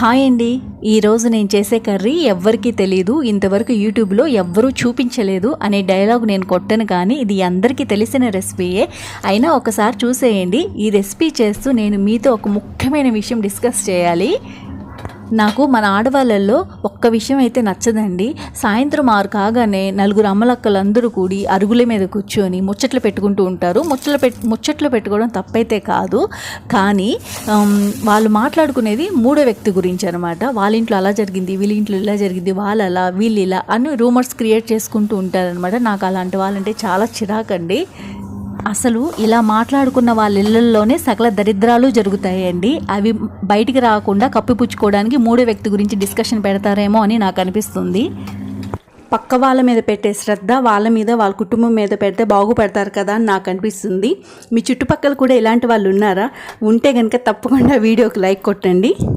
Hi అండి, ఈరోజు నేను చేసే కర్రీ ఎవ్వరికీ తెలీదు, ఇంతవరకు యూట్యూబ్లో ఎవ్వరూ చూపించలేదు అనే డైలాగ్ నేను కొట్టను. కానీ ఇది అందరికీ తెలిసిన రెసిపీయే. అయినా ఒకసారి చూసేయండి. ఈ రెసిపీ చేస్తూ నేను మీతో ఒక ముఖ్యమైన విషయం డిస్కస్ చేయాలి. నాకు మన ఆడవాళ్ళల్లో ఒక్క విషయం అయితే నచ్చదండి. సాయంత్రం 6 కాగానే నలుగురు అమ్మలక్కలందరూ కూడి అరుగుల మీద కూర్చొని ముచ్చట్లు పెట్టుకుంటూ ఉంటారు. ముచ్చట్లు పెట్టుకోవడం తప్పైతే కాదు, కానీ వాళ్ళు మాట్లాడుకునేది మూడో వ్యక్తి గురించి అనమాట. వాళ్ళ ఇంట్లో అలా జరిగింది, వీళ్ళ ఇంట్లో ఇలా జరిగింది, వాళ్ళు అలా వీళ్ళు ఇలా అని రూమర్స్ క్రియేట్ చేసుకుంటూ ఉంటారనమాట. నాకు అలాంటి వాళ్ళంటే చాలా చిరాకండి. అసలు ఇలా మాట్లాడుకున్న వాళ్ళ ఇళ్లలోనే సకల దరిద్రాలు జరుగుతాయండి. అవి బయటికి రాకుండా కప్పిపుచ్చుకోవడానికి మూడో వ్యక్తి గురించి డిస్కషన్ పెడతారేమో అని నాకు అనిపిస్తుంది. పక్క వాళ్ళ మీద పెట్టే శ్రద్ధ వాళ్ళ మీద, వాళ్ళ కుటుంబం మీద పెడితే బాగుపడతారు కదా అని నాకు అనిపిస్తుంది. మీ చుట్టుపక్కల కూడా ఇలాంటి వాళ్ళు ఉన్నారా? ఉంటే కనుక తప్పకుండా వీడియోకి లైక్ కొట్టండి.